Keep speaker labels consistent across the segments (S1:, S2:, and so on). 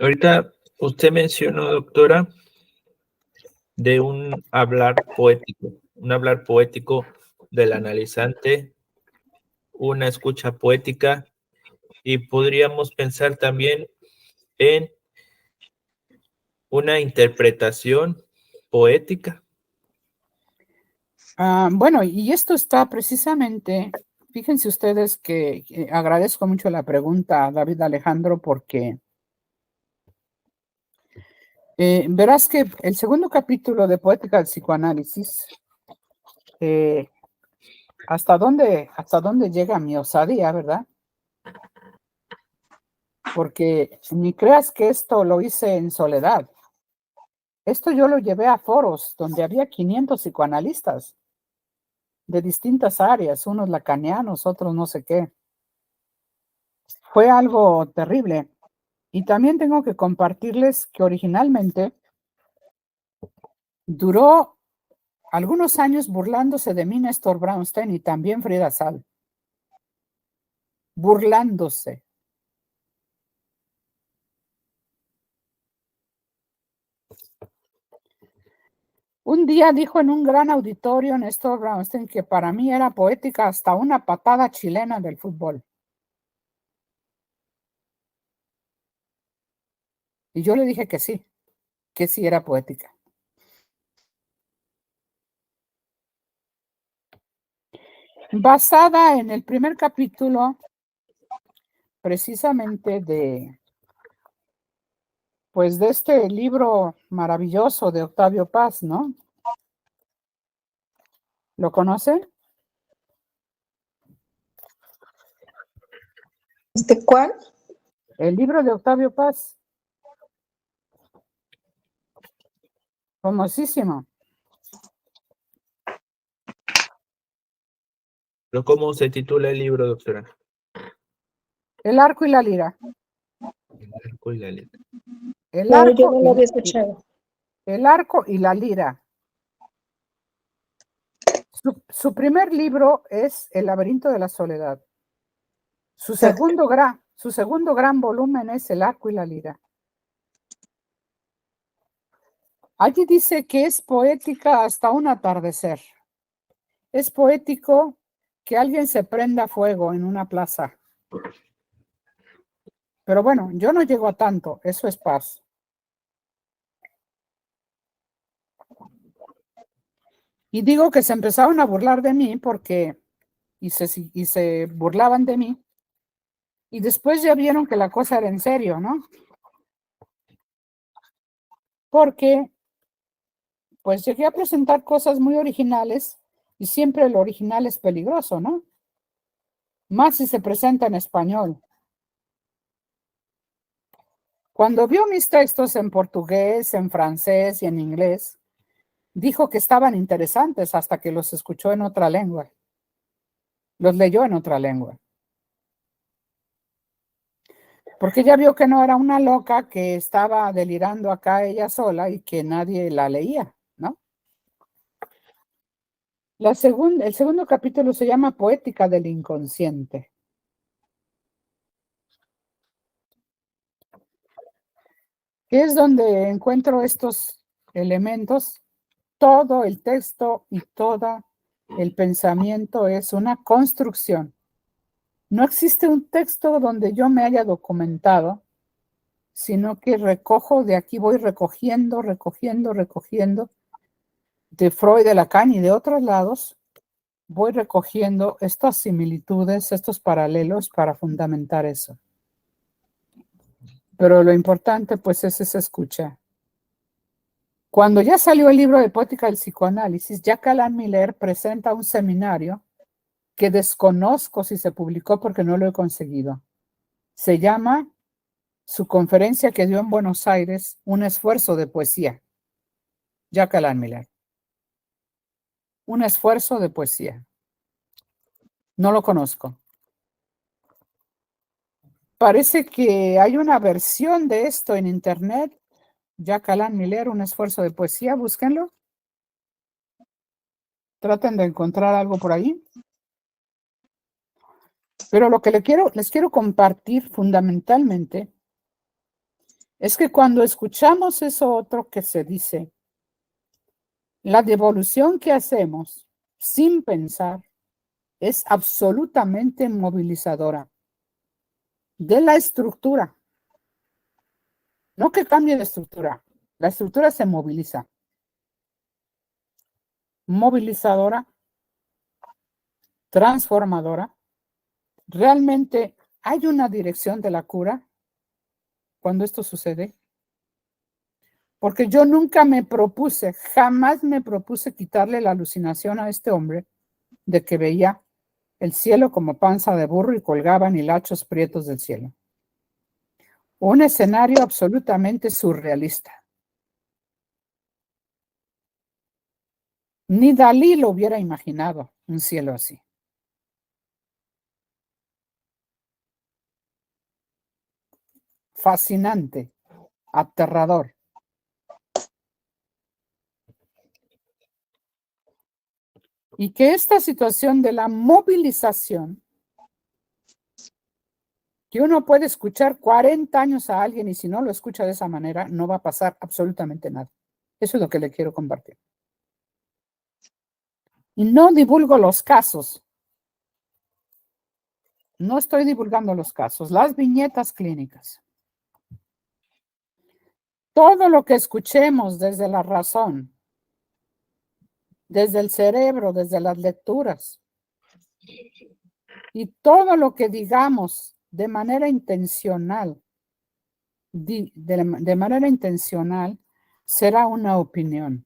S1: Ahorita usted mencionó, doctora, de un hablar poético del analizante, una escucha poética, y podríamos pensar también en una interpretación poética.
S2: Bueno, y esto está precisamente, fíjense ustedes que agradezco mucho la pregunta a David Alejandro porque verás que el segundo capítulo de Poética del Psicoanálisis, hasta dónde llega mi osadía, ¿verdad? Porque ni creas que esto lo hice en soledad. Esto yo lo llevé a foros donde había 500 psicoanalistas de distintas áreas, unos lacanianos, otros no sé qué. Fue algo terrible. Y también tengo que compartirles que originalmente duró algunos años burlándose de mí Néstor Brownstein y también Frida Sal. Burlándose. Un día dijo en un gran auditorio Néstor Brownstein que para mí era poética hasta una patada chilena del fútbol. Y yo le dije que sí era poética. Basada en el primer capítulo, precisamente de este libro maravilloso de Octavio Paz, ¿no? ¿Lo conocen?
S3: ¿De cuál?
S2: El libro de Octavio Paz. Famosísimo.
S1: ¿Pero cómo se titula el libro, doctora?
S2: El arco y la lira.
S1: El arco y la lira.
S3: Yo no lo había escuchado.
S2: El arco y la lira. Su primer libro es El laberinto de la soledad. Su segundo gran volumen es El arco y la lira. Allí dice que es poética hasta un atardecer. Es poético que alguien se prenda fuego en una plaza. Pero bueno, yo no llego a tanto, eso es Paz. Y digo que se empezaron a burlar de mí porque, y se burlaban de mí, y después ya vieron que la cosa era en serio, ¿no? Porque, pues llegué a presentar cosas muy originales, y siempre lo original es peligroso, ¿no? Más si se presenta en español. Cuando vio mis textos en portugués, en francés y en inglés, dijo que estaban interesantes hasta que los escuchó en otra lengua. Los leyó en otra lengua. Porque ya vio que no era una loca que estaba delirando acá ella sola y que nadie la leía, ¿no? El segundo capítulo se llama Poética del Inconsciente. Que es donde encuentro estos elementos. Todo el texto y todo el pensamiento es una construcción. No existe un texto donde yo me haya documentado, sino que recojo de aquí, voy recogiendo de Freud, de Lacan y de otros lados, voy recogiendo estas similitudes, estos paralelos para fundamentar eso. Pero lo importante pues es esa escucha. Cuando ya salió el libro de Poética del Psicoanálisis, Jack Alan Miller presenta un seminario que desconozco si se publicó porque no lo he conseguido. Se llama, su conferencia que dio en Buenos Aires, Un esfuerzo de poesía. Jack Alan Miller. Un esfuerzo de poesía. No lo conozco. Parece que hay una versión de esto en internet. Jack Alan Miller, Un esfuerzo de poesía, búsquenlo. Traten de encontrar algo por ahí. Pero lo que les quiero compartir fundamentalmente es que cuando escuchamos eso otro que se dice, la devolución que hacemos sin pensar es absolutamente movilizadora de la estructura. No que cambie la estructura se moviliza. Movilizadora, transformadora. ¿Realmente hay una dirección de la cura cuando esto sucede? Porque yo nunca me propuse, jamás me propuse quitarle la alucinación a este hombre de que veía el cielo como panza de burro y colgaban hilachos prietos del cielo. Un escenario absolutamente surrealista. Ni Dalí lo hubiera imaginado, un cielo así. Fascinante, aterrador. Y que esta situación de la movilización, que uno puede escuchar 40 años a alguien y si no lo escucha de esa manera, no va a pasar absolutamente nada. Eso es lo que le quiero compartir. Y no divulgo los casos. No estoy divulgando los casos, las viñetas clínicas. Todo lo que escuchemos desde la razón, desde el cerebro, desde las lecturas, y todo lo que digamos de manera intencional, de manera intencional, será una opinión,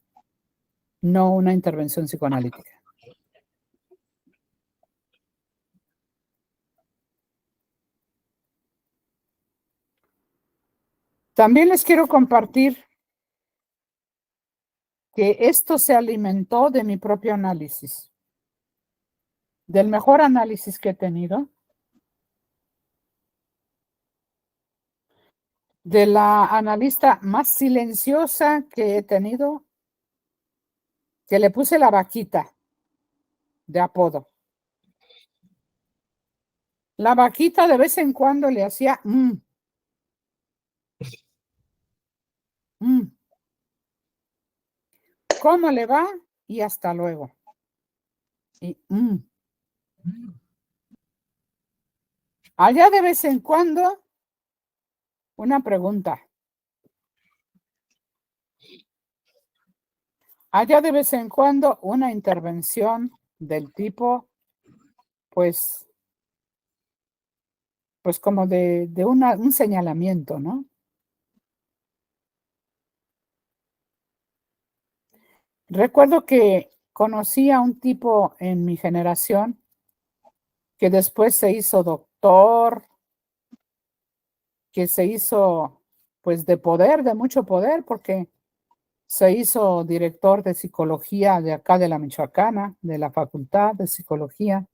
S2: no una intervención psicoanalítica. También les quiero compartir que esto se alimentó de mi propio análisis, del mejor análisis que he tenido, de la analista más silenciosa que he tenido, que le puse la vaquita de apodo. La vaquita de vez en cuando le hacía ¿Cómo le va? Y hasta luego. Y allá de vez en cuando, una pregunta. Allá de vez en cuando, una intervención del tipo, pues como de un señalamiento, ¿no? Recuerdo que conocí a un tipo en mi generación que después se hizo doctor, que se hizo, pues, de poder, de mucho poder, porque se hizo director de psicología de acá de la Michoacana, de la Facultad de Psicología.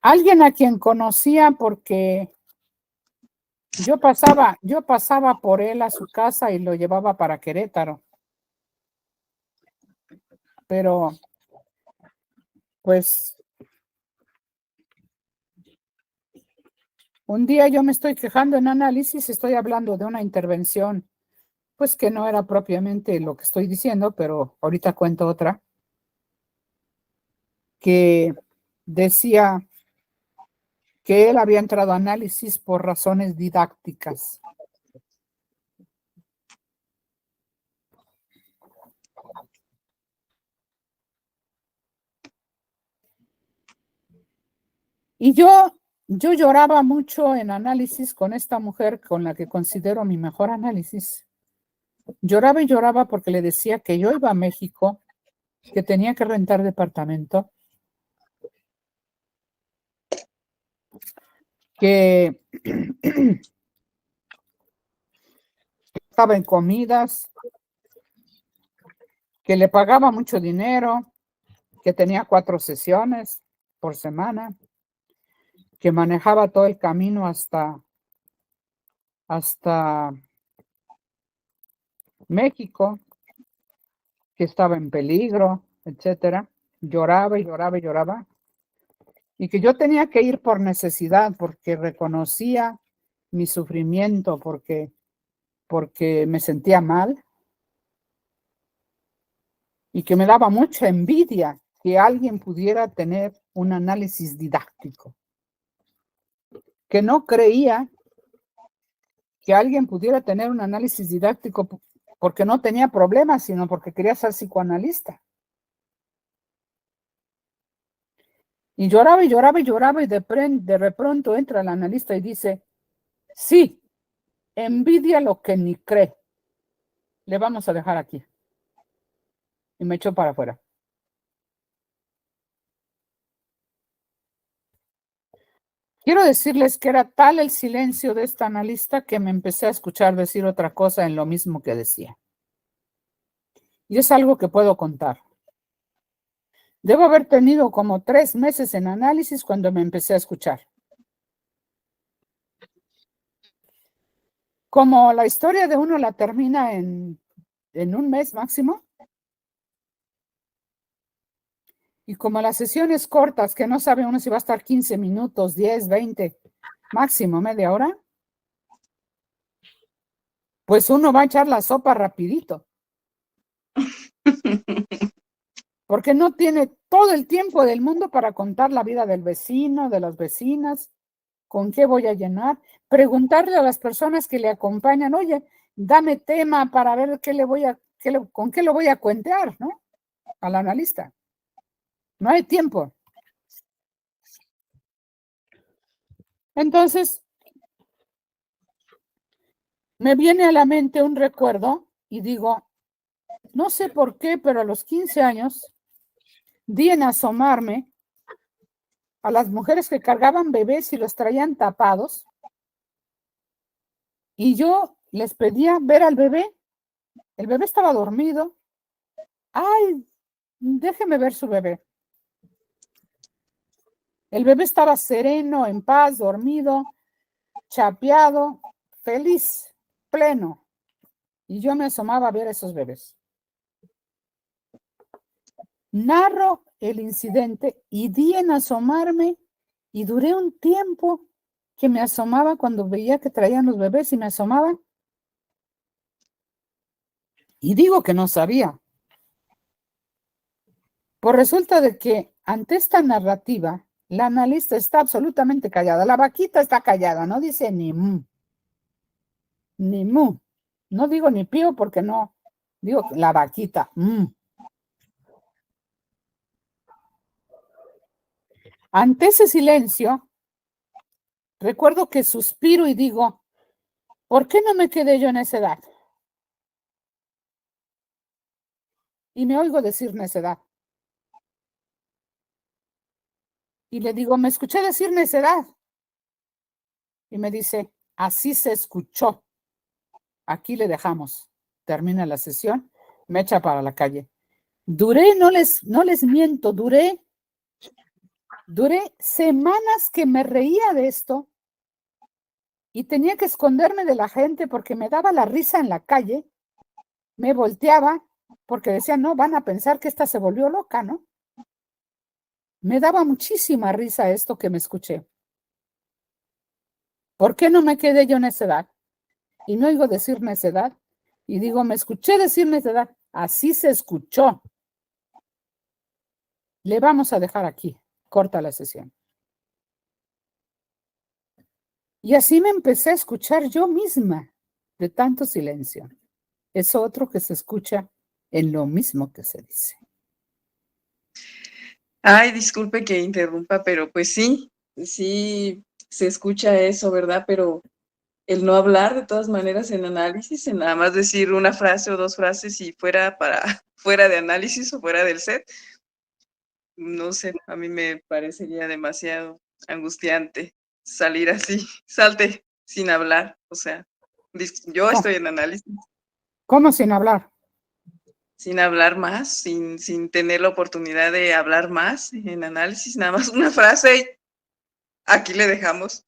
S2: Alguien a quien conocía porque yo pasaba por él a su casa y lo llevaba para Querétaro. Pero, pues, un día yo me estoy quejando en análisis, estoy hablando de una intervención, pues que no era propiamente lo que estoy diciendo, pero ahorita cuento otra, que decía que él había entrado a análisis por razones didácticas. Y yo lloraba mucho en análisis con esta mujer con la que considero mi mejor análisis. Lloraba y lloraba porque le decía que yo iba a México, que tenía que rentar departamento, que estaba en comidas, que le pagaba mucho dinero, que tenía 4 sesiones por semana, que manejaba todo el camino hasta México, que estaba en peligro, etcétera. lloraba y lloraba y lloraba, y que yo tenía que ir por necesidad, porque reconocía mi sufrimiento, porque me sentía mal, y que me daba mucha envidia que alguien pudiera tener un análisis didáctico, que no creía que alguien pudiera tener un análisis didáctico porque no tenía problemas, sino porque quería ser psicoanalista. Y lloraba y lloraba y lloraba, y de pronto entra el analista y dice, sí, envidia lo que ni cree. Le vamos a dejar aquí. Y me echó para afuera. Quiero decirles que era tal el silencio de esta analista que me empecé a escuchar decir otra cosa en lo mismo que decía. Y es algo que puedo contar. Debo haber tenido como 3 meses en análisis cuando me empecé a escuchar. Como la historia de uno la termina en un mes máximo, y como las sesiones cortas, que no sabe uno si va a estar 15 minutos, 10, 20, máximo media hora, pues uno va a echar la sopa rapidito. Porque no tiene todo el tiempo del mundo para contar la vida del vecino, de las vecinas, con qué voy a llenar, preguntarle a las personas que le acompañan, oye, dame tema para ver con qué lo voy a cuentear, ¿no? Al analista. No hay tiempo. Entonces, me viene a la mente un recuerdo y digo, no sé por qué, pero a los 15 años di en asomarme a las mujeres que cargaban bebés y los traían tapados, y yo les pedía ver al bebé. El bebé estaba dormido. Ay, déjeme ver su bebé. El bebé estaba sereno, en paz, dormido, chapeado, feliz, pleno. Y yo me asomaba a ver a esos bebés. Narro el incidente y di en asomarme, y duré un tiempo que me asomaba cuando veía que traían los bebés, y me asomaba. Y digo que no sabía. Pues resulta de que ante esta narrativa, la analista está absolutamente callada. La vaquita está callada, no dice ni mu. Ni mu. No digo ni pío porque no. Digo la vaquita. Ante ese silencio, recuerdo que suspiro y digo, ¿por qué no me quedé yo en esa edad? Y me oigo decir necedad. Y le digo, me escuché decir necedad. Y me dice, así se escuchó. Aquí le dejamos. Termina la sesión, me echa para la calle. Duré, no les miento, duré semanas que me reía de esto y tenía que esconderme de la gente porque me daba la risa en la calle. Me volteaba porque decía, no, van a pensar que esta se volvió loca, ¿no? Me daba muchísima risa esto que me escuché. ¿Por qué no me quedé yo en esa edad? Y no oigo decir necedad. Y digo, me escuché decir necedad. Así se escuchó. Le vamos a dejar aquí. Corta la sesión. Y así me empecé a escuchar yo misma de tanto silencio. Es otro que se escucha en lo mismo que se dice.
S4: Ay, disculpe que interrumpa, pero pues sí se escucha eso, ¿verdad? Pero el no hablar de todas maneras en análisis, en nada más decir una frase o 2 frases y fuera de análisis o fuera del set, no sé, a mí me parecería demasiado angustiante salir así, salte sin hablar, o sea, yo estoy en análisis.
S2: ¿Cómo sin hablar?
S4: Sin hablar más, sin tener la oportunidad de hablar más en análisis, nada más una frase y aquí le dejamos.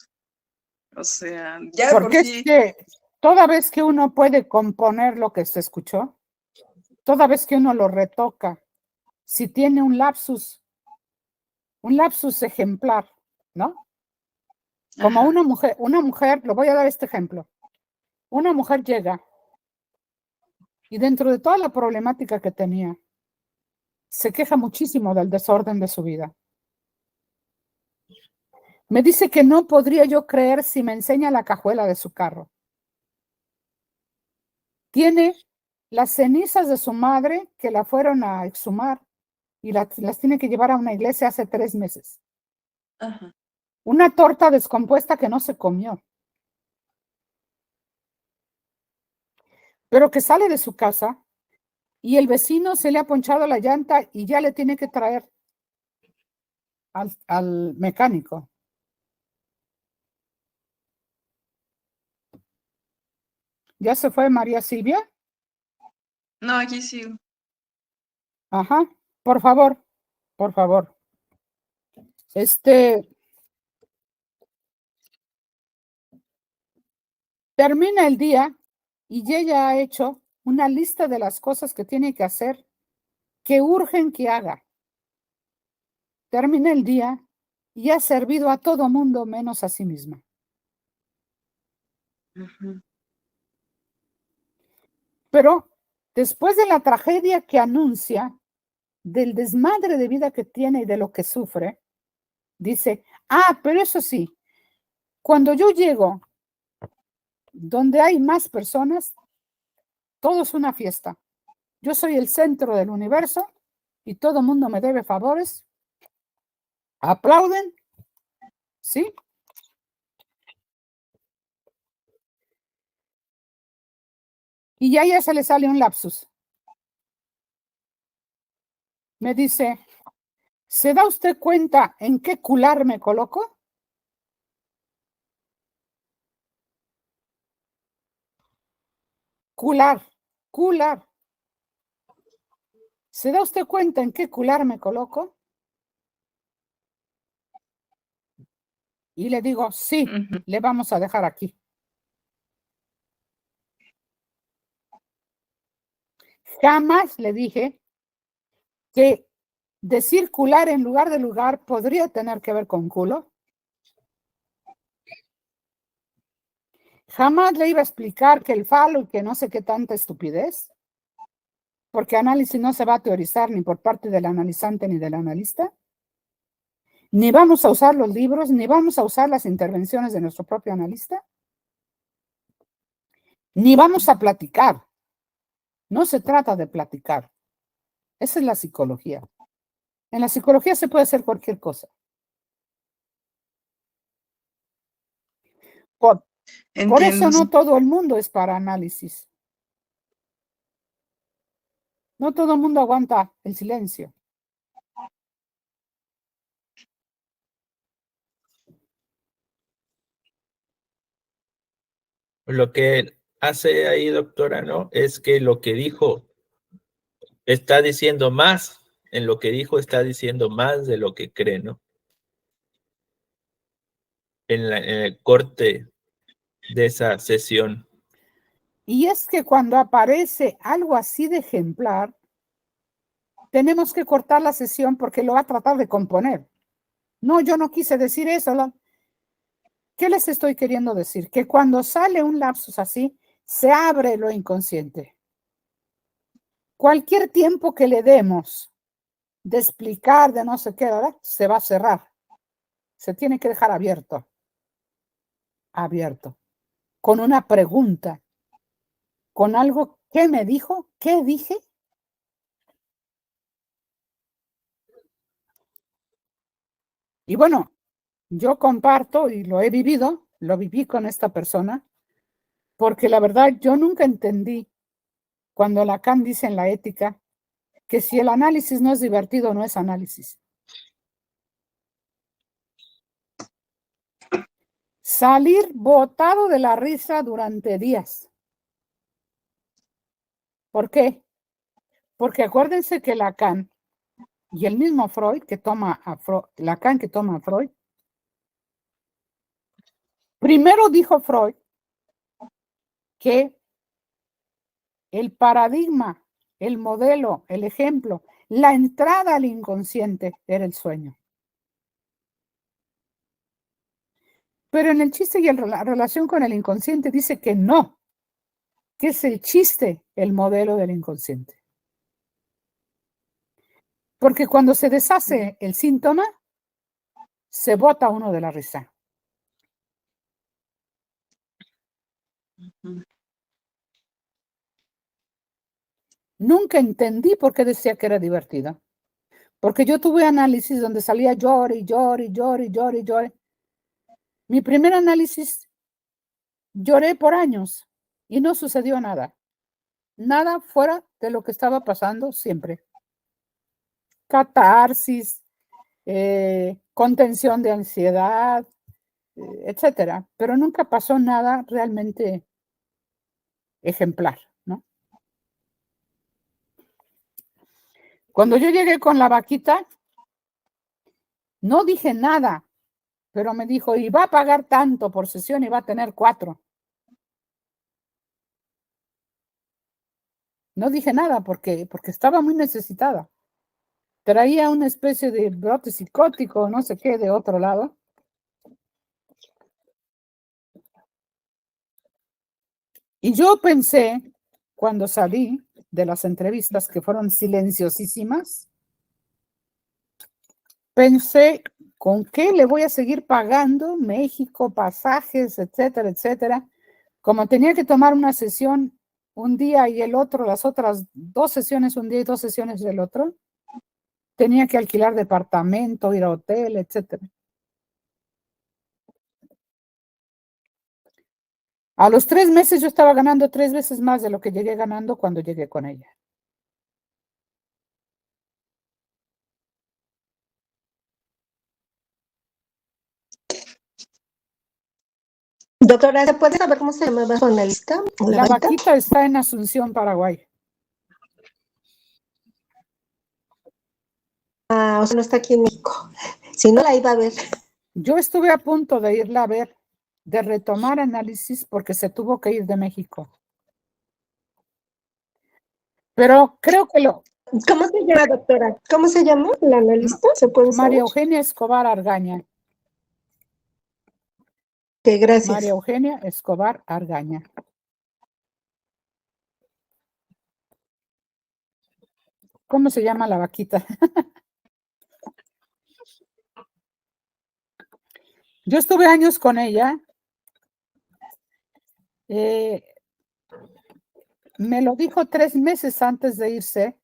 S4: O sea, ya
S2: porque
S4: por sí.
S2: Es que toda vez que uno puede componer lo que se escuchó, toda vez que uno lo retoca si tiene un lapsus ejemplar, ¿no? Como
S4: Ajá.
S2: una mujer, lo voy a dar este ejemplo. Una mujer llega y dentro de toda la problemática que tenía, se queja muchísimo del desorden de su vida. Me dice que no podría yo creer si me enseña la cajuela de su carro. Tiene las cenizas de su madre que la fueron a exhumar y las tiene que llevar a una iglesia hace 3 meses.
S4: Ajá.
S2: Una torta descompuesta que no se comió. Pero que sale de su casa y el vecino se le ha ponchado la llanta y ya le tiene que traer al mecánico. ¿Ya se fue María Silvia?
S4: No, aquí sigo.
S2: Ajá, por favor, por favor. Termina el día y ella ha hecho una lista de las cosas que tiene que hacer, que urgen que haga. Termina el día y ha servido a todo mundo menos a sí misma.
S4: Ujú.
S2: Pero después de la tragedia que anuncia, del desmadre de vida que tiene y de lo que sufre, dice, pero eso sí, cuando yo llego donde hay más personas, todo es una fiesta. Yo soy el centro del universo y todo el mundo me debe favores. Aplauden, ¿sí? Y ya se le sale un lapsus. Me dice, ¿se da usted cuenta en qué cular me coloco? Cular. ¿Se da usted cuenta en qué cular me coloco? Y le digo, sí,
S4: Ujú.
S2: le vamos a dejar aquí. Jamás le dije que decir cular en lugar de lugar podría tener que ver con culo. Jamás le iba a explicar que el falo y que no sé qué tanta estupidez, porque análisis no se va a teorizar ni por parte del analizante ni del analista. Ni vamos a usar los libros, ni vamos a usar las intervenciones de nuestro propio analista, ni vamos a platicar. No se trata de platicar. Esa es la psicología. En la psicología se puede hacer cualquier cosa. Por eso
S4: Entiendo.
S2: no todo el mundo es para análisis. No todo el mundo aguanta el silencio.
S1: Lo que hace ahí, doctora, ¿no? Es que lo que dijo está diciendo más, en lo que dijo está diciendo más de lo que cree, ¿no? En el corte de esa sesión.
S2: Y es que cuando aparece algo así de ejemplar, tenemos que cortar la sesión porque lo va a tratar de componer. No, yo no quise decir eso. ¿Qué les estoy queriendo decir? Que cuando sale un lapsus así, se abre lo inconsciente. Cualquier tiempo que le demos de explicar, de no sé qué, ¿verdad? Se va a cerrar. Se tiene que dejar abierto. Abierto. Con una pregunta. Con algo. ¿Qué me dijo? ¿Qué dije? Y bueno, yo comparto y lo he vivido, lo viví con esta persona, porque la verdad yo nunca entendí cuando Lacan dice en la ética que si el análisis no es divertido, no es análisis. Salir botado de la risa durante días. ¿Por qué? Porque acuérdense que Lacan y el mismo Freud que toma a Freud, Lacan que toma a Freud, primero dijo Freud que el paradigma, el modelo, el ejemplo, La entrada al inconsciente era el sueño. Pero en el chiste y la relación con el inconsciente dice que no, que es el chiste el modelo del inconsciente. Porque cuando se deshace el síntoma, se bota uno de la risa. Nunca entendí por qué decía que era divertida. Porque yo tuve análisis donde salía llore y llore y llore y llore y llore. Mi primer análisis, lloré por años y no sucedió nada. Nada fuera de lo que estaba pasando siempre. Catarsis, contención de ansiedad, etcétera. Pero nunca pasó nada realmente ejemplar, ¿no? Cuando yo llegué con la vaquita, no dije nada, pero me dijo, y va a pagar tanto por sesión y va a tener 4. No dije nada porque estaba muy necesitada. Traía una especie de brote psicótico, no sé qué, de otro lado. Y yo pensé, cuando salí de las entrevistas, que fueron silenciosísimas, pensé, ¿con qué le voy a seguir pagando México, pasajes, etcétera, etcétera? Como tenía que tomar una sesión un día y el otro, las otras 2 sesiones un día y 2 sesiones del otro, tenía que alquilar departamento, ir a hotel, etcétera. A los 3 meses yo estaba ganando 3 veces más de lo que llegué ganando cuando llegué con ella.
S3: Doctora, ¿se puede saber cómo se llamaba su analista?
S2: La vaquita está en Asunción, Paraguay.
S3: Ah, o sea, no está aquí en México. Si no, la iba a ver.
S2: Yo estuve a punto de irla a ver, de retomar análisis porque se tuvo que ir de México. Pero creo que
S3: ¿Cómo se llama, doctora? ¿Cómo se llama la analista? ¿Se puede saber?
S2: María Eugenia Escobar Argaña.
S3: Ok, gracias.
S2: María Eugenia Escobar Argaña. ¿Cómo se llama la vaquita? Yo estuve años con ella. Me lo dijo 3 meses antes de irse.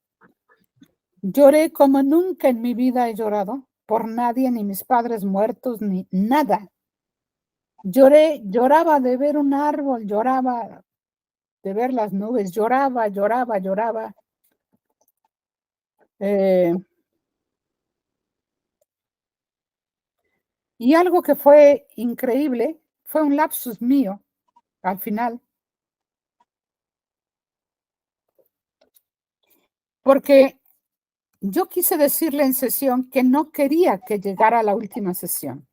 S2: Lloré como nunca en mi vida he llorado, por nadie, ni mis padres muertos, ni nada. Lloraba de ver un árbol, lloraba de ver las nubes, lloraba. Y algo que fue increíble, fue un lapsus mío al final. Porque yo quise decirle en sesión que no quería que llegara a la última sesión.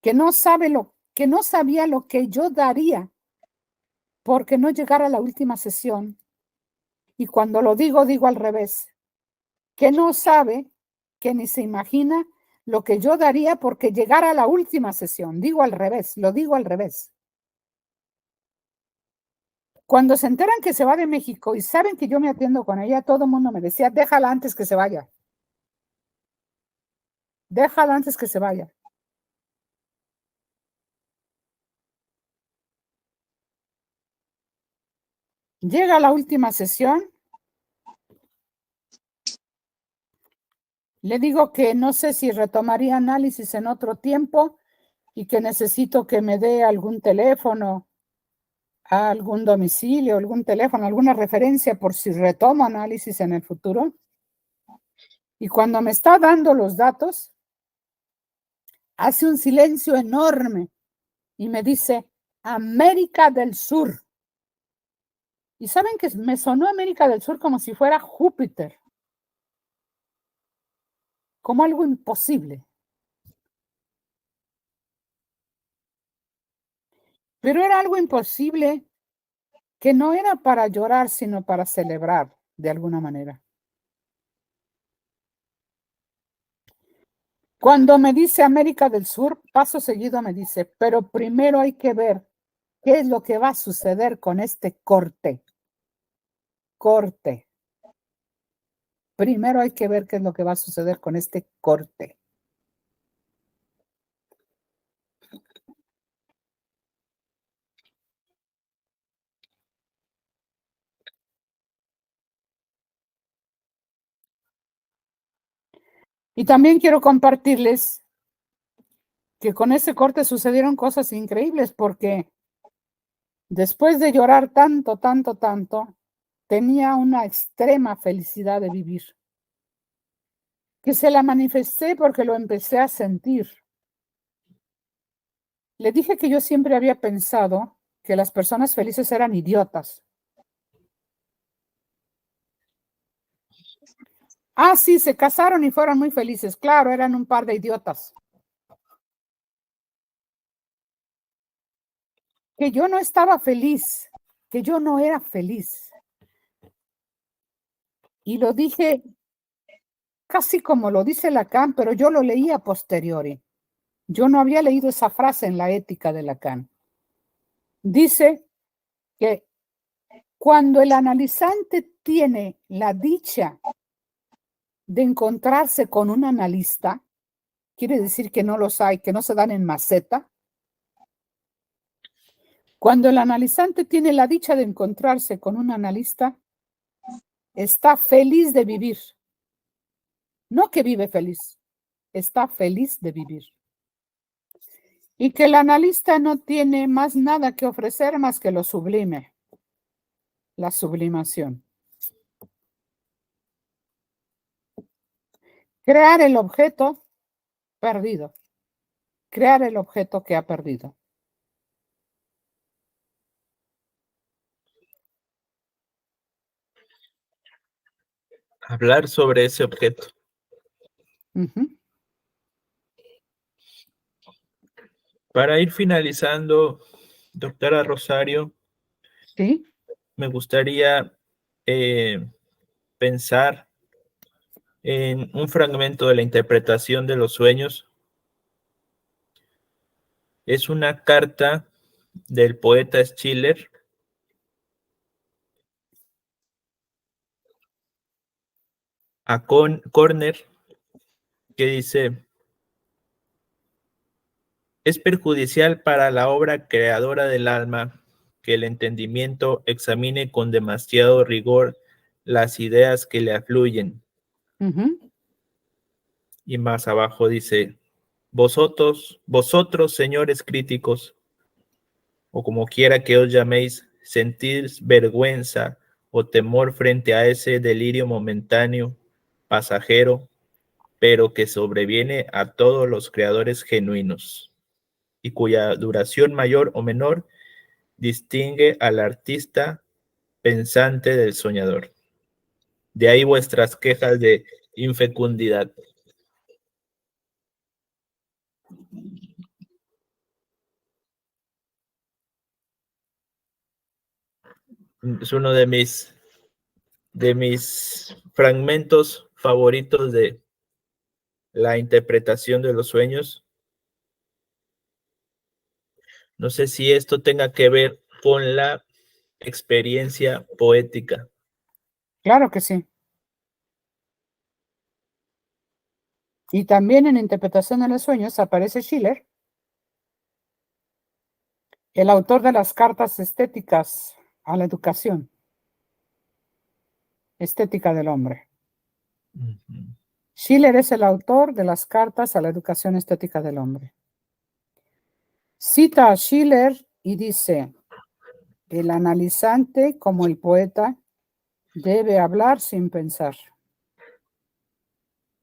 S2: Que no sabía lo que yo daría porque no llegara a la última sesión. Y cuando lo digo al revés. Que no sabe, que ni se imagina lo que yo daría porque llegara a la última sesión. Digo al revés, lo digo al revés. Cuando se enteran que se va de México y saben que yo me atiendo con ella, todo el mundo me decía, déjala antes que se vaya. Déjala antes que se vaya. Llega la última sesión. Le digo que no sé si retomaría análisis en otro tiempo y que necesito que me dé algún teléfono, algún domicilio, algún teléfono, alguna referencia por si retomo análisis en el futuro. Y cuando me está dando los datos, hace un silencio enorme y me dice, América del Sur. Y saben que me sonó América del Sur como si fuera Júpiter, como algo imposible. Pero era algo imposible que no era para llorar, sino para celebrar de alguna manera. Cuando me dice América del Sur, paso seguido me dice, pero primero hay que ver qué es lo que va a suceder con este corte. Corte. Primero hay que ver qué es lo que va a suceder con este corte. Y también quiero compartirles que con ese corte sucedieron cosas increíbles porque después de llorar tanto, tanto, tanto, tenía una extrema felicidad de vivir, que se la manifesté porque lo empecé a sentir. Le dije que yo siempre había pensado que las personas felices eran idiotas. Ah, sí, se casaron y fueron muy felices. Claro, eran un par de idiotas. Que yo no estaba feliz, que yo no era feliz. Y lo dije casi como lo dice Lacan, pero yo lo leí a posteriori. Yo no había leído esa frase en la Ética de Lacan. Dice que cuando el analizante tiene la dicha de encontrarse con un analista, quiere decir que no los hay, que no se dan en maceta. Cuando el analizante tiene la dicha de encontrarse con un analista, está feliz de vivir. No que vive feliz, está feliz de vivir. Y que el analista no tiene más nada que ofrecer más que lo sublime, la sublimación. Crear el objeto perdido, crear el objeto que ha perdido.
S1: Hablar sobre ese objeto.
S2: Uh-huh.
S1: Para ir finalizando, doctora Rosario,
S2: ¿Sí?
S1: me gustaría pensar en un fragmento de la interpretación de los sueños. Es una carta del poeta Schiller a Corner, que dice: es perjudicial para la obra creadora del alma que el entendimiento examine con demasiado rigor las ideas que le afluyen.
S2: Uh-huh.
S1: Y más abajo dice: vosotros, señores críticos, o como quiera que os llaméis, sentís vergüenza o temor frente a ese delirio momentáneo, pasajero, pero que sobreviene a todos los creadores genuinos, y cuya duración mayor o menor distingue al artista pensante del soñador. De ahí vuestras quejas de infecundidad. Es uno de mis fragmentos favoritos de la interpretación de los sueños. No sé si esto tenga que ver con la experiencia poética.
S2: Claro que sí. Y también en Interpretación de los Sueños aparece Schiller, el autor de las cartas estéticas a la educación, estética del hombre.
S1: Uh-huh.
S2: Schiller es el autor de las cartas a la educación estética del hombre. Cita a Schiller y dice: el analizante, como el poeta, debe hablar sin pensar,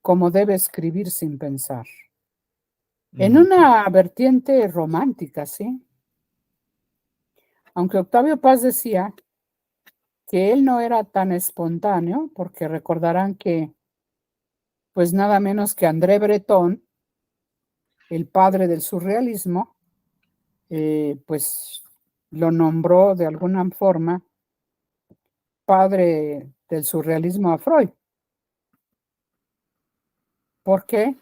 S2: como debe escribir sin pensar. En una vertiente romántica, ¿sí? Aunque Octavio Paz decía que él no era tan espontáneo, porque recordarán que, pues nada menos que André Breton, el padre del surrealismo, pues lo nombró de alguna forma padre del surrealismo a Freud. ¿Por qué?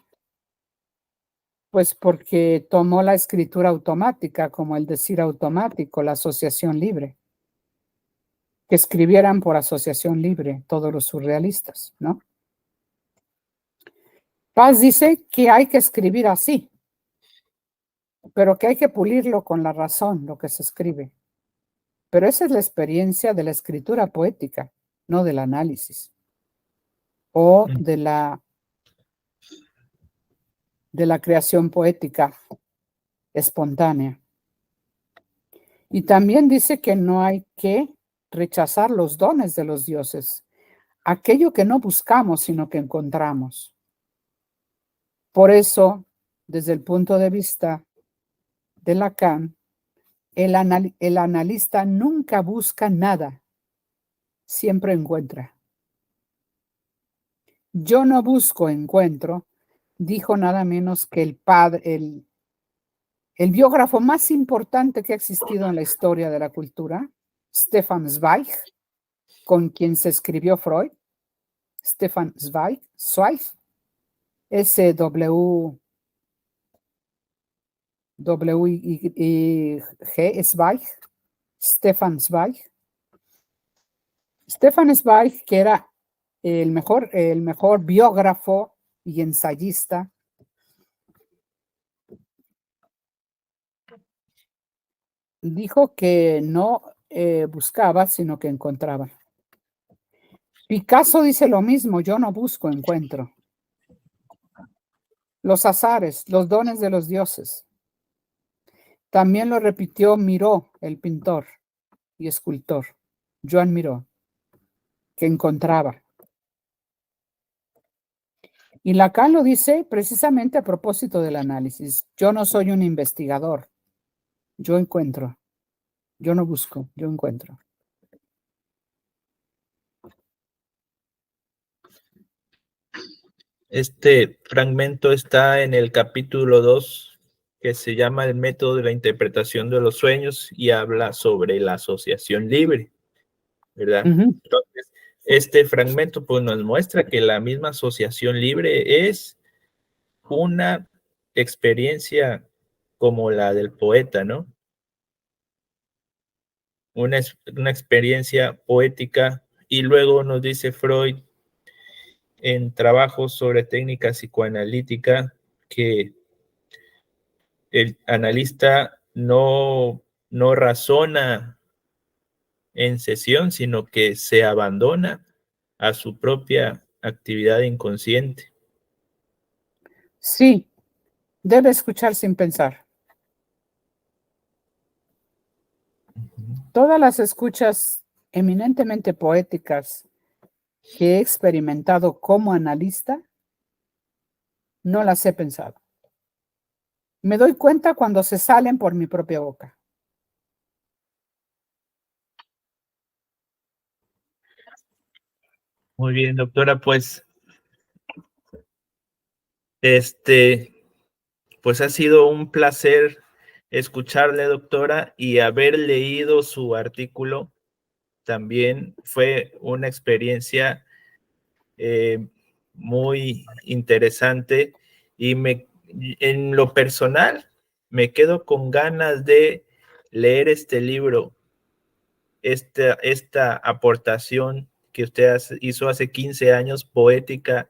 S2: Pues porque tomó la escritura automática como el decir automático, la asociación libre. Que escribieran por asociación libre todos los surrealistas, ¿no? Paz dice que hay que escribir así, pero que hay que pulirlo con la razón, lo que se escribe. Pero esa es la experiencia de la escritura poética, no del análisis o de la creación poética espontánea. Y también dice que no hay que rechazar los dones de los dioses, aquello que no buscamos, sino que encontramos. Por eso, desde el punto de vista de Lacan, el analista nunca busca nada, siempre encuentra. Yo no busco, encuentro, dijo nada menos que el biógrafo más importante que ha existido en la historia de la cultura, Stefan Zweig, con quien se escribió Freud. Stefan Zweig, S-W-I-G, Zweig, Stefan Zweig. Stefan Zweig, que era el mejor biógrafo y ensayista, dijo que no buscaba, sino que encontraba. Picasso dice lo mismo, yo no busco, encuentro. Los azares, los dones de los dioses. También lo repitió Miró, el pintor y escultor, Joan Miró, que encontraba. Y Lacan lo dice precisamente a propósito del análisis. Yo no soy un investigador, yo encuentro. Yo no busco, yo encuentro.
S1: Este fragmento está en el capítulo 2, que se llama El método de la interpretación de los sueños y habla sobre la asociación libre, ¿verdad? Entonces, este fragmento pues nos muestra que la misma asociación libre es una experiencia como la del poeta, ¿no? Una experiencia poética. Y luego nos dice Freud en trabajos sobre técnica psicoanalítica que el analista no razona en sesión, sino que se abandona a su propia actividad inconsciente.
S2: Sí, debe escuchar sin pensar. Todas las escuchas eminentemente poéticas que he experimentado como analista, no las he pensado. Me doy cuenta cuando se salen por mi propia boca.
S1: Muy bien, doctora, pues pues ha sido un placer escucharle, doctora, y haber leído su artículo. También fue una experiencia muy interesante y en lo personal me quedo con ganas de leer este libro, esta aportación que usted hizo hace 15 años, poética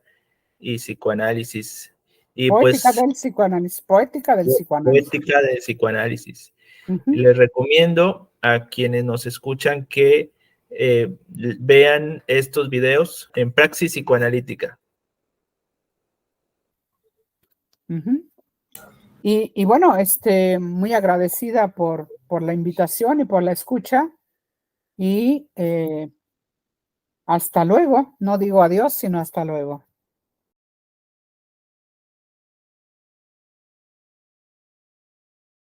S1: y psicoanálisis. Y
S2: Poética
S1: pues,
S2: del psicoanálisis, poética del psicoanálisis.
S1: Poética del psicoanálisis. Les recomiendo a quienes nos escuchan que vean estos videos en Praxis Psicoanalítica.
S2: Y bueno, muy agradecida por la invitación y por la escucha. Y hasta luego. No digo adiós, sino hasta luego.